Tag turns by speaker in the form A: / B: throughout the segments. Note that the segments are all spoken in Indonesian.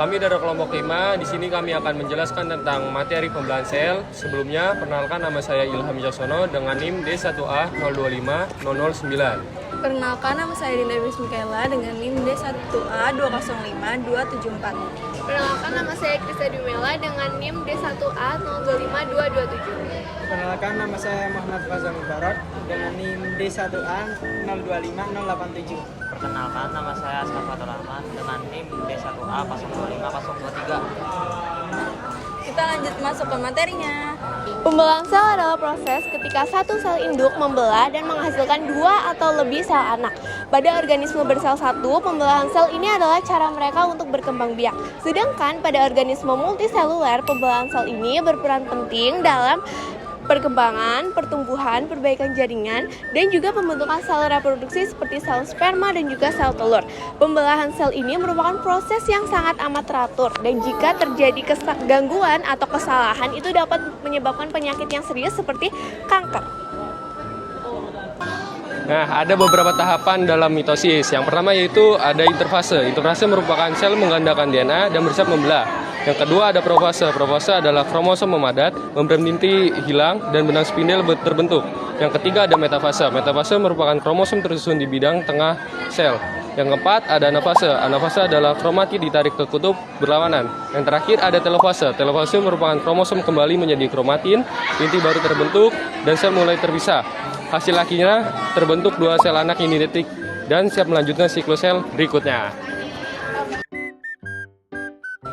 A: Kami dari kelompok 5, di sini kami akan menjelaskan tentang materi pembelahan sel. Sebelumnya, perkenalkan nama saya Ilham Jasono dengan NIM D1A025009.
B: Perkenalkan, nama saya Dinda Dwi Mikaela dengan NIM D1A205274.
C: Perkenalkan, nama saya Krista Dumela dengan NIM D1A025227.
D: Perkenalkan, nama saya Muhammad Fazal Mubarak dengan NIM D1A025087.
E: Perkenalkan, nama saya Asqar Fatur Rahman dengan NIM D1A025023.
B: Kita lanjut masuk ke materinya.
C: Pembelahan sel adalah proses ketika satu sel induk membelah dan menghasilkan dua atau lebih sel anak. Pada organisme bersel satu, pembelahan sel ini adalah cara mereka untuk berkembang biak. Sedangkan pada organisme multiseluler, pembelahan sel ini berperan penting dalam perkembangan, pertumbuhan, perbaikan jaringan, dan juga pembentukan sel reproduksi seperti sel sperma dan juga sel telur. Pembelahan sel ini merupakan proses yang sangat amat teratur, dan jika terjadi gangguan atau kesalahan, itu dapat menyebabkan penyakit yang serius seperti kanker.
A: Nah, ada beberapa tahapan dalam mitosis. Yang pertama yaitu ada interfase. Interfase merupakan sel menggandakan DNA dan bersiap membelah. Yang kedua ada profase. Profase adalah kromosom memadat, membran inti hilang, dan benang spindel terbentuk. Yang ketiga ada metafase. Metafase merupakan kromosom tersusun di bidang tengah sel. Yang keempat ada anafase. Anafase adalah kromatid ditarik ke kutub berlawanan. Yang terakhir ada telofase. Telofase merupakan kromosom kembali menjadi kromatin, inti baru terbentuk, dan sel mulai terpisah. Hasil akhirnya terbentuk dua sel anak ini detik dan siap melanjutkan siklus sel berikutnya.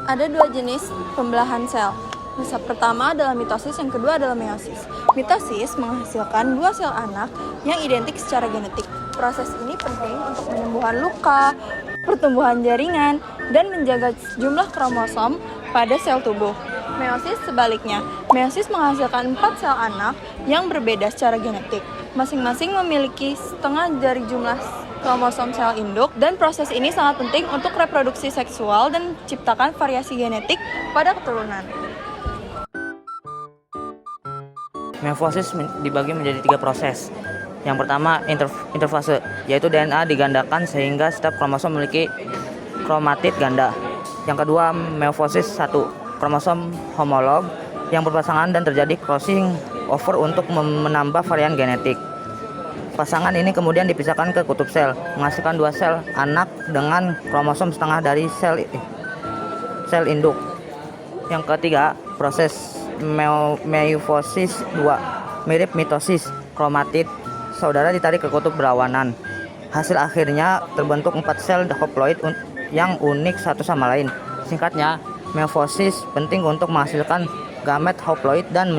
B: Ada dua jenis pembelahan sel. Yang pertama adalah mitosis, yang kedua adalah meiosis. Mitosis menghasilkan dua sel anak yang identik secara genetik. Proses ini penting untuk penyembuhan luka, pertumbuhan jaringan, dan menjaga jumlah kromosom pada sel tubuh. Meiosis sebaliknya. Meiosis menghasilkan 4 sel anak yang berbeda secara genetik. Masing-masing memiliki setengah dari jumlah kromosom sel induk, dan proses ini sangat penting untuk reproduksi seksual dan menciptakan variasi genetik pada keturunan.
E: Meiosis dibagi menjadi 3 proses. Yang pertama interfase, yaitu DNA digandakan sehingga setiap kromosom memiliki kromatid ganda. Yang kedua meiosis 1, kromosom homolog yang berpasangan dan terjadi crossing over untuk menambah varian genetik. Pasangan ini kemudian dipisahkan ke kutub sel, menghasilkan 2 sel anak dengan kromosom setengah dari sel induk. Yang ketiga, proses meiosis 2, mirip mitosis, kromatid saudara ditarik ke kutub berlawanan. Hasil akhirnya terbentuk 4 sel haploid yang unik satu sama lain. Singkatnya, meiosis penting untuk menghasilkan gamet haploid dan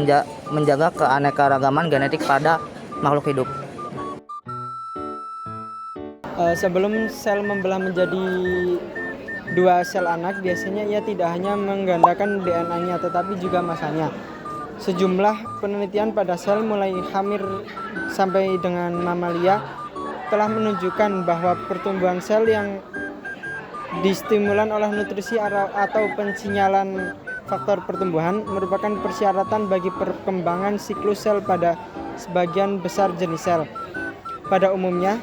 E: menjaga keanekaragaman genetik pada makhluk hidup.
D: Sebelum sel membelah menjadi 2 sel anak, biasanya ia tidak hanya menggandakan DNA-nya tetapi juga masanya. Sejumlah penelitian pada sel mulai hamir sampai dengan mamalia telah menunjukkan bahwa pertumbuhan sel yang distimulan oleh nutrisi atau pensinyalan faktor pertumbuhan merupakan persyaratan bagi perkembangan siklus sel pada sebagian besar jenis sel. Pada umumnya,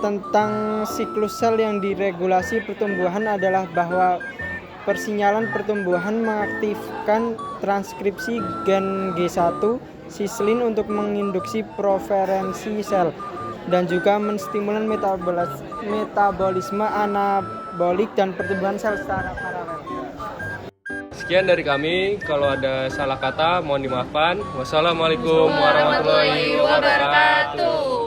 D: tentang siklus sel yang diregulasi pertumbuhan adalah bahwa persinyalan pertumbuhan mengaktifkan transkripsi gen G1 sislin untuk menginduksi proferensi sel dan juga menstimulan metabolisme anabolik dan pertumbuhan sel secara paralel.
A: Sekian dari kami. Kalau ada salah kata mohon dimaafkan. Wassalamualaikum warahmatullahi wabarakatuh.